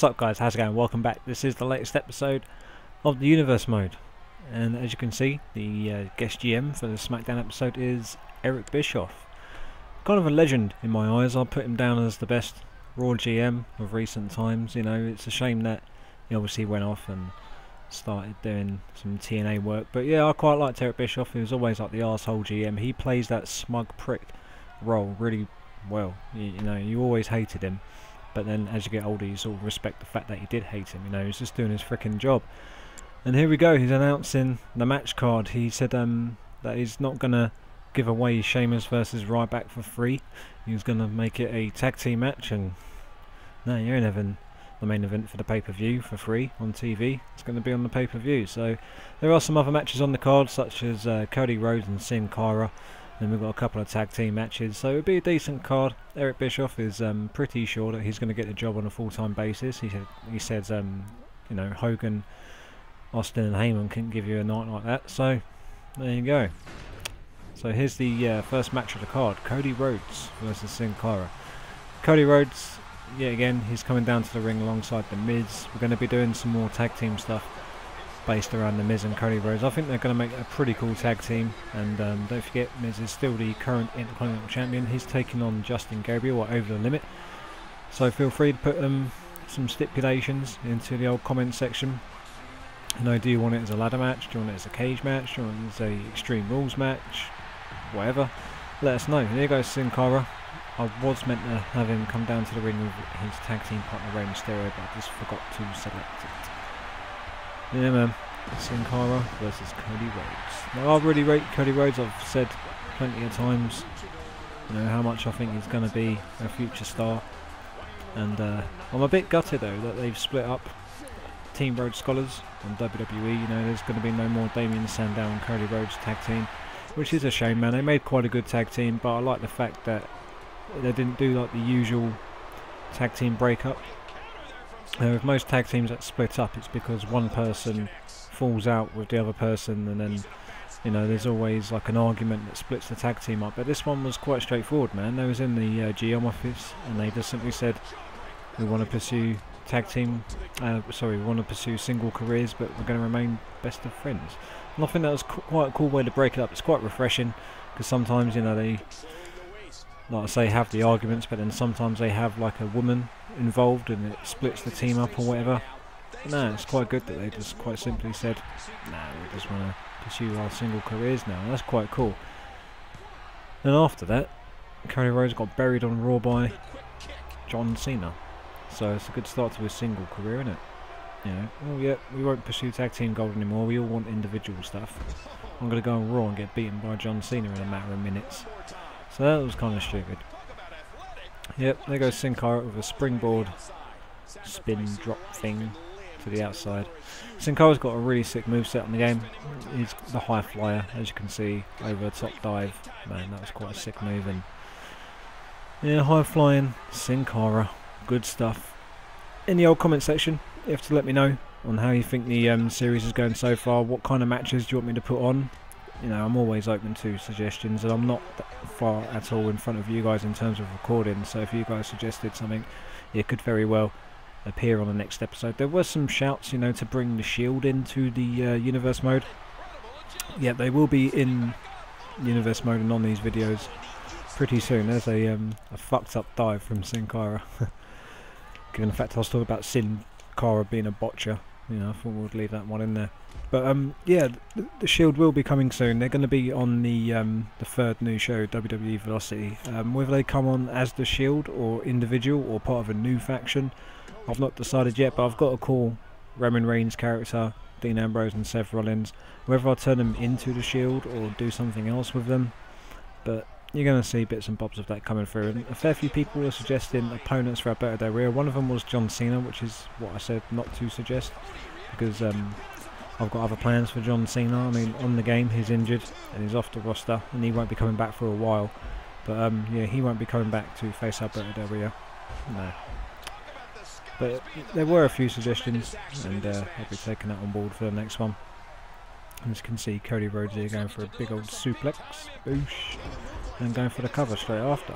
What's up guys, how's it going? Welcome back. This is the latest episode of the Universe Mode, and as you can see, the guest GM for the SmackDown episode is Eric Bischoff. Kind of a legend in my eyes. I'll put him down as the best Raw GM of recent times. You know, it's a shame that he obviously went off and started doing some TNA work, but yeah, I quite liked Eric Bischoff. He was always like the arsehole GM. He plays that smug prick role really well. You know, you always hated him, but then as you get older you sort of respect the fact that you did hate him. You know, he's just doing his freaking job. And here we go, he's announcing the match card. He said that he's not going to give away Sheamus versus Ryback for free. He's going to make it a tag team match, and no, you're in heaven. The main event for the pay-per-view for free on TV. It's going to be on the pay-per-view. So there are some other matches on the card, such as Cody, Rhodes and Cara. Then we've got a couple of tag team matches, so it'll be a decent card. Eric Bischoff is pretty sure that he's going to get the job on a full-time basis. He said you know, Hogan, Austin and Heyman couldn't give you a night like that. So there you go. So here's the first match of the card: Cody Rhodes versus Cara. Cody Rhodes, yet again, he's coming down to the ring alongside the Miz. We're going to be doing some more tag team stuff based around the Miz and Cody Rhodes. I think they're going to make a pretty cool tag team, and don't forget, Miz is still the current Intercontinental Champion. He's taking on Justin Gabriel at Over the Limit, so feel free to put some stipulations into the old comment section. You know, do you want it as a ladder match, do you want it as a cage match, do you want it as a Extreme Rules match, whatever, let us know. There goes Sin Cara. I was meant to have him come down to the ring with his tag team partner Rey Mysterio, but I just forgot to select it. Yeah man, Sin Cara versus Cody Rhodes. Now, I really rate Cody Rhodes. I've said plenty of times, you know, how much I think he's going to be a future star. And I'm a bit gutted though that they've split up Team Rhodes Scholars and WWE. You know, there's going to be no more Damien Sandow and Cody Rhodes tag team, which is a shame, man. They made quite a good tag team, but I like the fact that they didn't do like the usual tag team breakup. With most tag teams that split up, it's because one person falls out with the other person, and then, you know, there's always like an argument that splits the tag team up. But this one was quite straightforward, man. They was in the GM office, and they just simply said, we want to pursue tag team, we want to pursue single careers, but we're going to remain best of friends. And I think that was quite a cool way to break it up. It's quite refreshing, because sometimes, you know, they, like I say, have the arguments, but then sometimes they have like a woman involved and it splits the team up or whatever. But no, it's quite good that they just quite simply said, nah, we just want to pursue our single careers now. That's quite cool. And after that, Cody Rhodes got buried on Raw by John Cena. So it's a good start to his single career, isn't it? You know, oh yeah, we won't pursue tag team gold anymore, we all want individual stuff. I'm going to go on Raw and get beaten by John Cena in a matter of minutes. So that was kind of stupid. Yep, there goes Sin Cara with a springboard spin drop thing to the outside. Sin Cara's got a really sick moveset in the game. He's the high flyer, as you can see, over a top dive. Man, that was quite a sick move. And yeah, high flying Sin Cara, good stuff. In the old comment section, you have to let me know on how you think the series is going so far. What kind of matches do you want me to put on? You know, I'm always open to suggestions, and I'm not that far at all in front of you guys in terms of recording, so if you guys suggested something, it could very well appear on the next episode. There were some shouts, you know, to bring the Shield into the Universe Mode. Yeah, they will be in Universe Mode and on these videos pretty soon. There's a fucked up dive from Sin Cara. Given the fact I was talking about Sin Cara being a botcher, you know, I thought we'd leave that one in there. But yeah, the Shield will be coming soon. They're going to be on the third new show, WWE Velocity. Whether they come on as the Shield or individual or part of a new faction, I've not decided yet. But I've got to call Roman Reigns' character, Dean Ambrose and Seth Rollins, whether I turn them into the Shield or do something else with them. But you're going to see bits and bobs of that coming through. And a fair few people are suggesting opponents for Alberto Del Rio. One of them was John Cena, which is what I said not to suggest, because I've got other plans for John Cena. I mean, on the game he's injured and he's off the roster, and he won't be coming back for a while. But yeah, he won't be coming back to face Alberto Del Rio. No. But there were a few suggestions, and I'll be taking that on board for the next one. As you can see, Cody Rhodes here going for a big old suplex, boosh, and going for the cover straight after.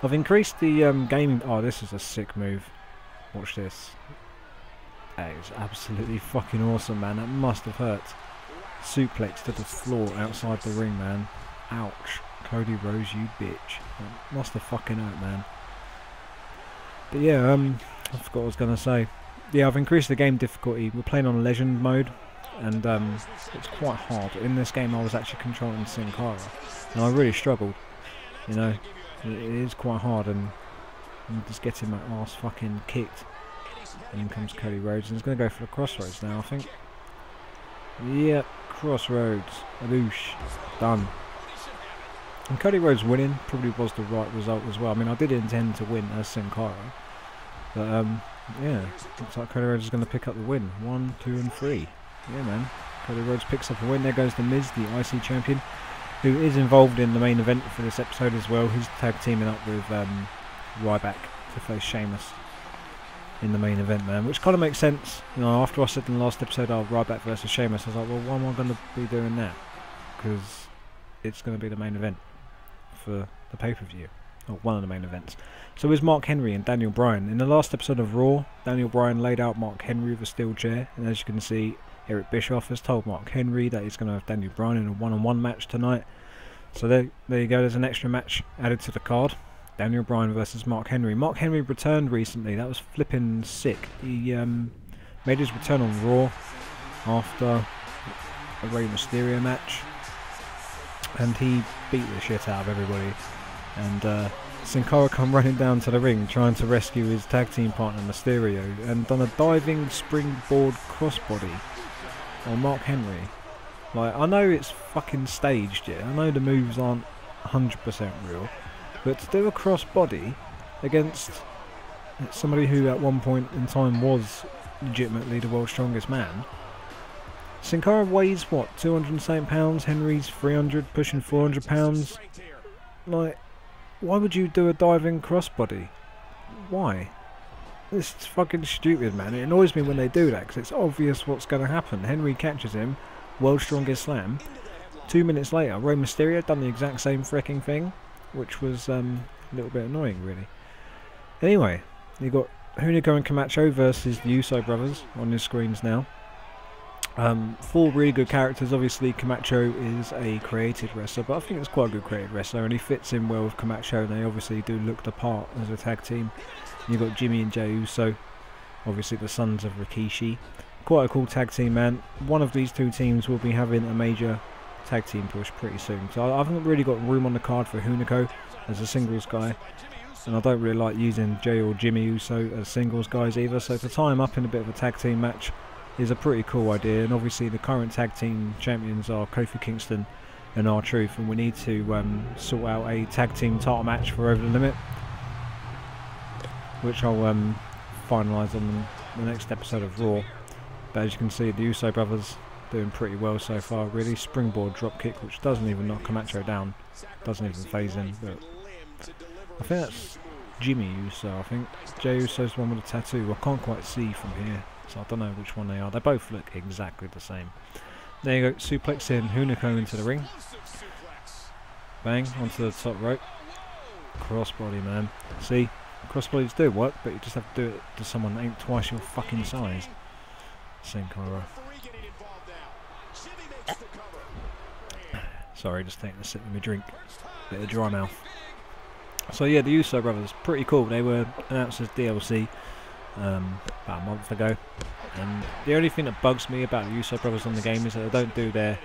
I've increased the gaming. Oh, this is a sick move. Watch this. That is absolutely fucking awesome, man. That must have hurt. Suplex to the floor outside the ring, man. Ouch. Cody Rhodes, you bitch. That must have fucking hurt, man. But yeah, I forgot what I was going to say. Yeah, I've increased the game difficulty. We're playing on legend mode, and it's quite hard. In this game I was actually controlling Cara, and I really struggled. You know, it is quite hard, and I'm just getting my ass fucking kicked. And in comes Cody Rhodes, and he's going to go for the crossroads now, I think. Yep, crossroads. Adoosh. Done. And Cody Rhodes winning probably was the right result as well. I mean, I did intend to win as Cara, but yeah, looks like Cody Rhodes is going to pick up the win. 1, 2 and 3. Yeah, man. Cody Rhodes picks up a win. There goes The Miz, the IC champion, who is involved in the main event for this episode as well. He's tag teaming up with Ryback to face Sheamus in the main event, man, which kind of makes sense. You know, after I said in the last episode, oh, Ryback versus Sheamus, I was like, well, why am I going to be doing that? Because it's going to be the main event for the pay-per-view, or one of the main events. So is Mark Henry and Daniel Bryan. In the last episode of Raw, Daniel Bryan laid out Mark Henry with a steel chair, and as you can see, Eric Bischoff has told Mark Henry that he's going to have Daniel Bryan in a one-on-one match tonight. So there you go, there's an extra match added to the card. Daniel Bryan versus Mark Henry. Mark Henry returned recently. That was flipping sick. He made his return on Raw after a Rey Mysterio match, and he beat the shit out of everybody. And Sin Cara come running down to the ring trying to rescue his tag team partner Mysterio, and done a diving springboard crossbody on Mark Henry. Like, I know it's fucking staged, yeah. I know the moves aren't 100% real, but to do a crossbody against somebody who at one point in time was legitimately the world's strongest man. Sin Cara weighs what, 207 pounds, Henry's 300, pushing 400 pounds. Like, why would you do a diving crossbody? Why? This is fucking stupid, man. It annoys me when they do that, because it's obvious what's going to happen. Henry catches him, world's strongest slam. 2 minutes later, Rey Mysterio done the exact same freaking thing, which was a little bit annoying, really. Anyway, you got Hunico and Camacho versus the Uso brothers on your screens now. 4 really good characters. Obviously Camacho is a created wrestler, but I think it's quite a good created wrestler, and he fits in well with Camacho, and they obviously do look the part as a tag team. You've got Jimmy and Jey Uso, obviously the sons of Rikishi. Quite a cool tag team, man. One of these two teams will be having a major tag team push pretty soon, so I haven't really got room on the card for Hunico as a singles guy, and I don't really like using Jey or Jimmy Uso as singles guys either, so to tie them up in a bit of a tag team match is a pretty cool idea. And obviously the current tag team champions are Kofi Kingston and R-Truth, and we need to sort out a tag team title match for Over the Limit, which I'll finalise on the next episode of Raw. But as you can see, the Uso brothers doing pretty well so far, really. Springboard dropkick, which doesn't even knock Camacho down, doesn't even phase him. But I think that's Jimmy Uso. I think Jey Uso's the one with the tattoo. I can't quite see from here, so I don't know which one they are. They both look exactly the same. There you go, suplex in Hunico into the ring. Bang, onto the top rope. Crossbody, man. See, crossbodies do work, but you just have to do it to someone that ain't twice your fucking size. Sin Cara. Sorry, just taking a sip of my drink. Bit of dry mouth. So yeah, the Uso brothers, pretty cool. They were announced as DLC about a month ago. And the only thing that bugs me about the Uso brothers on the game is that they don't do their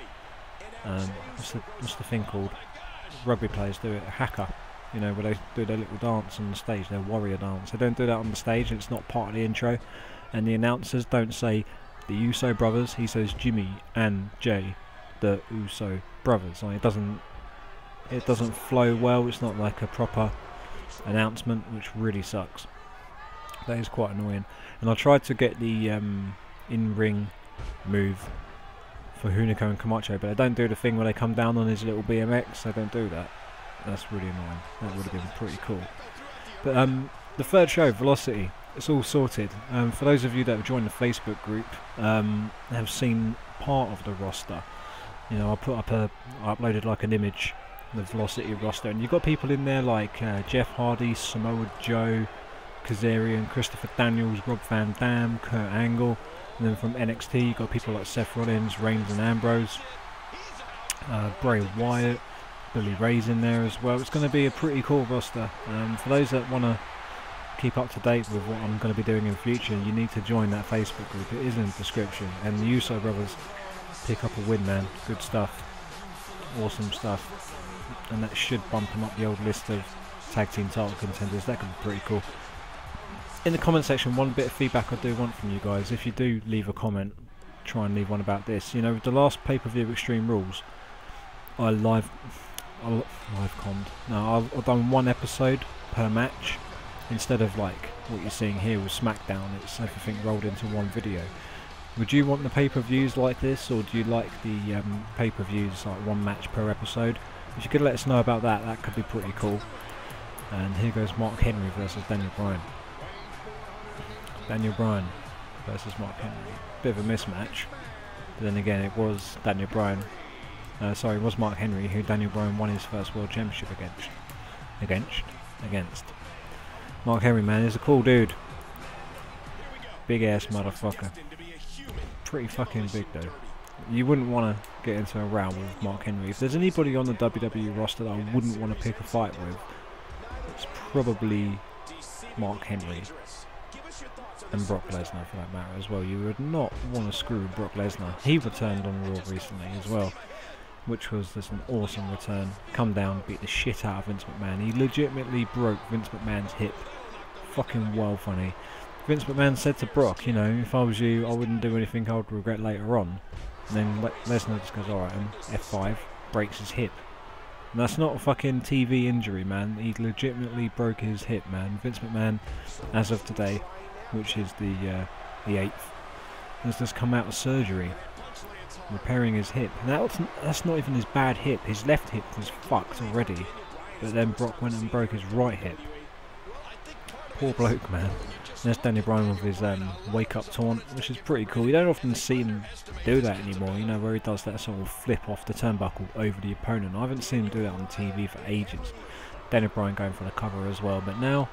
what's the thing called? Rugby players do it, a haka. You know, where they do their little dance on the stage, their warrior dance. They don't do that on the stage, it's not part of the intro. And the announcers don't say the Uso brothers, he says Jimmy and Jey, the Uso brothers. Like, it doesn't flow well. It's not like a proper announcement, which really sucks. That is quite annoying. And I tried to get the in-ring move for Hunico and Camacho, but they don't do the thing where they come down on his little BMX. They don't do that. That's really annoying. That would have been pretty cool. But the third show, Velocity, it's all sorted. For those of you that have joined the Facebook group, have seen part of the roster. You know, I uploaded like an image, the Velocity roster, and you've got people in there like Jeff Hardy, Samoa Joe, Kazarian, Christopher Daniels, Rob Van Dam, Kurt Angle, and then from NXT you got people like Seth Rollins, Reigns and Ambrose, Bray Wyatt, Billy Ray's in there as well. It's going to be a pretty cool roster. For those that want to keep up to date with what I'm going to be doing in the future, you need to join that Facebook group. It is in the description. And the Uso brothers pick up a win, man. Good stuff. Awesome stuff. And that should bump them up the old list of tag team title contenders. That could be pretty cool. In the comment section, one bit of feedback I do want from you guys. If you do leave a comment, try and leave one about this. You know, with the last pay-per-view Extreme Rules, I've done one episode per match. Instead of like what you're seeing here with SmackDown, it's everything rolled into one video. Would you want the pay-per-views like this, or do you like the pay-per-views like one match per episode? If you could let us know about that, that could be pretty cool. And here goes Mark Henry versus Daniel Bryan. Daniel Bryan versus Mark Henry. Bit of a mismatch. But then again, it was Daniel Bryan. It was Mark Henry who Daniel Bryan won his first World Championship against. Mark Henry, man, is a cool dude. Big ass motherfucker. Pretty fucking big though. You wouldn't want to get into a row with Mark Henry. If there's anybody on the WWE roster that I wouldn't want to pick a fight with, it's probably Mark Henry. And Brock Lesnar for that matter as well. You would not want to screw Brock Lesnar. He returned on Raw recently as well, which was just an awesome return. Come down, beat the shit out of Vince McMahon. He legitimately broke Vince McMahon's hip. Fucking well funny. Vince McMahon said to Brock, you know, if I was you, I wouldn't do anything I would regret later on. And then Lesnar just goes, alright, and F5, breaks his hip. And that's not a fucking TV injury, man. He legitimately broke his hip, man. Vince McMahon, as of today, which is the 8th, has just come out of surgery, repairing his hip. Now that's not even his bad hip. His left hip was fucked already, but then Brock went and broke his right hip. Poor bloke, man. And there's Daniel Bryan with his wake up taunt, which is pretty cool. You don't often see him do that anymore, you know, where he does that sort of flip off the turnbuckle over the opponent. I haven't seen him do that on TV for ages. Daniel Bryan going for the cover as well, but now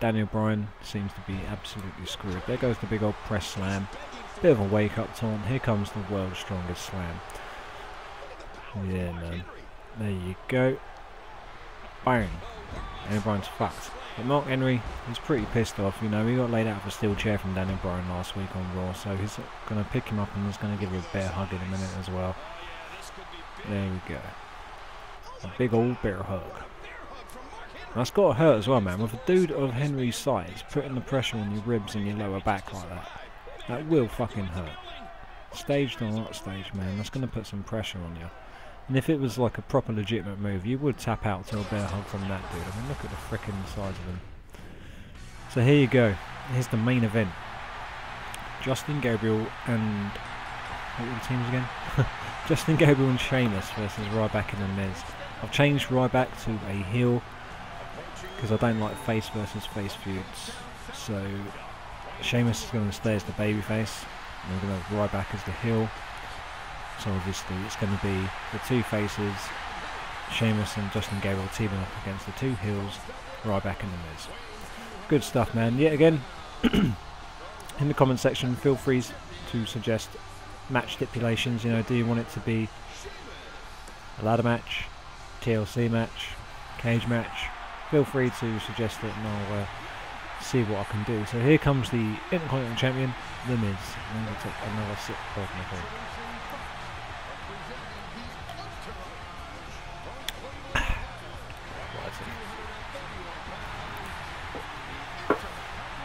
Daniel Bryan seems to be absolutely screwed. There goes the big old press slam. Bit of a wake up taunt. Here comes the world's strongest slam. Yeah, man. There you go. Bang. Daniel Bryan's fucked. But Mark Henry, he's pretty pissed off, you know. He got laid out of a steel chair from Daniel Bryan last week on Raw, so he's going to pick him up and he's going to give you a bear hug in a minute as well. There we go. A big old bear hug. That's got to hurt as well, man. With a dude of Henry's size, putting the pressure on your ribs and your lower back like that, that will fucking hurt. Staged or not staged, man, that's going to put some pressure on you. And if it was like a proper legitimate move, you would tap out to a bear hug from that dude. I mean, look at the frickin' size of him. So here you go. Here's the main event. Justin Gabriel and... what were the teams again? Justin Gabriel and Sheamus versus Ryback and The Miz. I've changed Ryback to a heel because I don't like face versus face feuds. So Sheamus is going to stay as the babyface, and we're going to have Ryback as the heel. So obviously it's going to be the two faces, Sheamus and Justin Gabriel teaming up against the two heels, Ryback and The Miz. Good stuff, man. Yet again, in the comment section, feel free to suggest match stipulations. You know, do you want it to be a ladder match, TLC match, cage match? Feel free to suggest it and I'll see what I can do. So here comes the Intercontinental Champion, The Miz. I'm going to take another sip of my drink.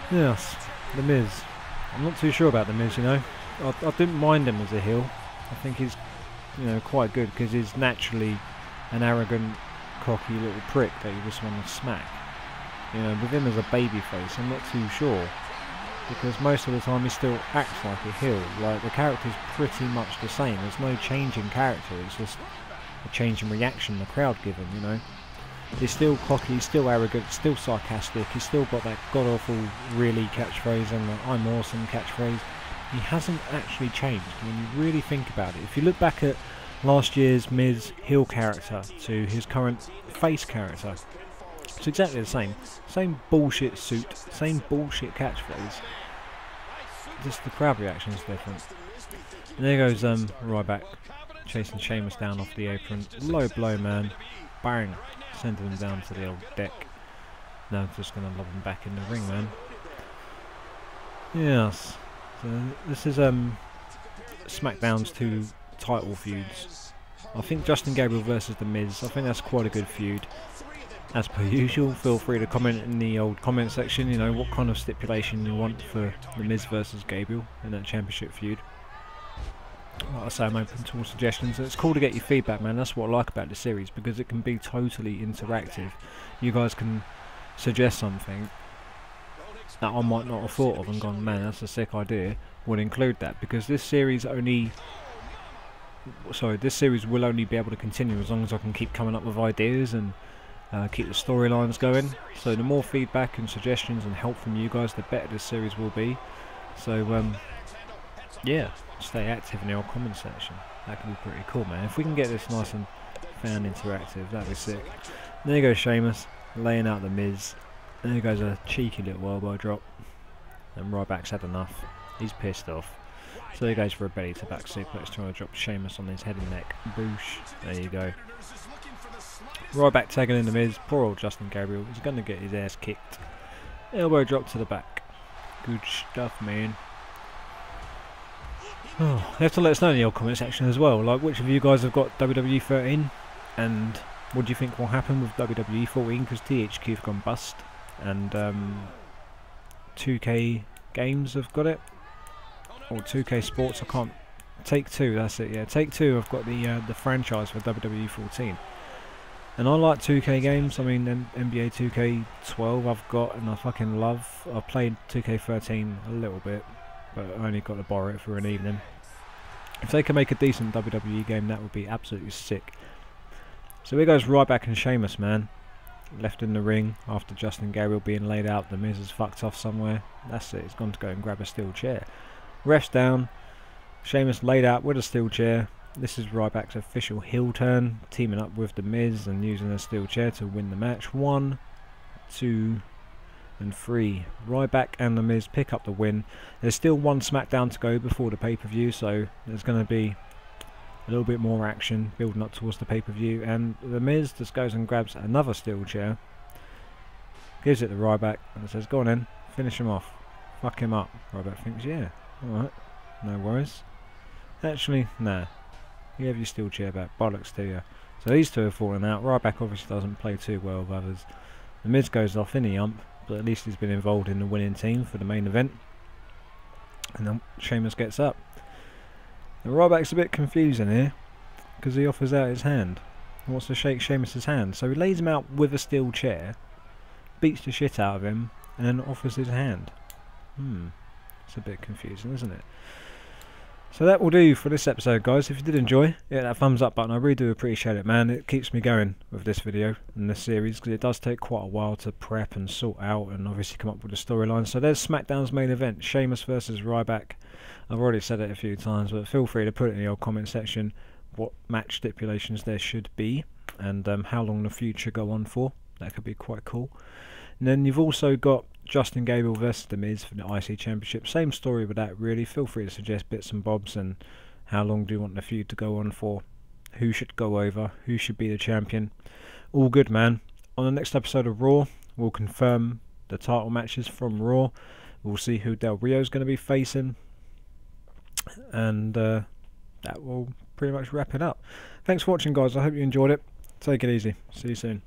Yes, The Miz. I'm not too sure about The Miz, you know. I didn't mind him as a heel. I think he's, you know, quite good because he's naturally an arrogant, cocky little prick that you just want to smack. You know, with him as a babyface, I'm not too sure because most of the time he still acts like a heel. Like, the character's pretty much the same. There's no change in character. It's just a change in reaction the crowd give him, you know. He's still cocky, he's still arrogant, still sarcastic, he's still got that god-awful really catchphrase and the I'm awesome catchphrase. He hasn't actually changed when you really think about it. If you look back at last year's Miz heel character to his current face character, it's It's exactly the same. Same bullshit suit, same bullshit catchphrase. Just the crowd reaction is different. And there goes Ryback chasing Sheamus down off the apron. Low blow, man. Bang. Sending him down to the old deck. Now I'm just going to lob him back in the ring, man. Yes. So this is SmackDown's 2 title feuds. I think Justin Gabriel versus The Miz. I think that's quite a good feud. As per usual, feel free to comment in the old comment section, you know, what kind of stipulation you want for The Miz versus Gabriel in that championship feud. Like I say, I'm open to all suggestions. It's cool to get your feedback, man. That's what I like about the series, because it can be totally interactive. You guys can suggest something that I might not have thought of and gone, man, that's a sick idea. Would include that, because this series will only be able to continue as long as I can keep coming up with ideas and keep the storylines going. So the more feedback and suggestions and help from you guys, the better this series will be. So yeah, stay active in the old comment section. That could be pretty cool, man. If we can get this nice and fan interactive, that'd be sick. And there goes Sheamus laying out the Miz. And there goes a cheeky little elbow drop. And Ryback's had enough. He's pissed off. So he goes for a belly to back suplex, trying to drop Sheamus on his head and neck. Boosh. There you go. Ryback tagging in the Miz. Poor old Justin Gabriel. He's going to get his ass kicked. Elbow drop to the back. Good stuff, man. Oh, you have to let us know in the old comment section as well. Like, which of you guys have got WWE 13? And what do you think will happen with WWE 14? Because THQ have gone bust. And 2K Games have got it. Or 2K Sports, I can't. Take-Two, that's it, yeah. Take-Two have got the franchise for WWE 14. And I like 2K games. I mean, NBA 2K12 I've got and I fucking love. I've played 2K13 a little bit, but I only got to borrow it for an evening. If they can make a decent WWE game, that would be absolutely sick. So here goes Ryback and Sheamus, man. Left in the ring after Justin Gabriel being laid out. The Miz has fucked off somewhere. That's it, he's gone to go and grab a steel chair. Ref's down. Sheamus laid out with a steel chair. This is Ryback's official heel turn, teaming up with The Miz and using a steel chair to win the match. 1, 2, and 3. Ryback and The Miz pick up the win. There's still one SmackDown to go before the pay-per-view, so there's going to be a little bit more action building up towards the pay-per-view. And The Miz just goes and grabs another steel chair, gives it to Ryback, and says, go on then, finish him off. Fuck him up. Ryback thinks, yeah, alright, no worries. Actually, nah. You have your steel chair back. Bollocks to you. So these two have fallen out. Ryback obviously doesn't play too well with others. The Miz goes off in the ump, but at least he's been involved in the winning team for the main event. And then Sheamus gets up. And Ryback's a bit confusing here, because he offers out his hand. He wants to shake Sheamus's hand. So he lays him out with a steel chair, beats the shit out of him, and then offers his hand. It's a bit confusing, isn't it? So that will do for this episode, guys. If you did enjoy, hit that thumbs up button. I really do appreciate it, man. It keeps me going with this video and this series, because it does take quite a while to prep and sort out and obviously come up with a storyline. So there's SmackDown's main event, Sheamus versus Ryback. I've already said it a few times, but feel free to put it in the old comment section what match stipulations there should be and how long the feud should go on for. That could be quite cool. And then you've also got Justin Gabriel versus The Miz for the IC Championship. Same story with that, really. Feel free to suggest bits and bobs and how long do you want the feud to go on for. Who should go over, who should be the champion. All good, man. On the next episode of Raw, we'll confirm the title matches from Raw. We'll see who Del Rio's going to be facing. And that will pretty much wrap it up. Thanks for watching, guys. I hope you enjoyed it. Take it easy. See you soon.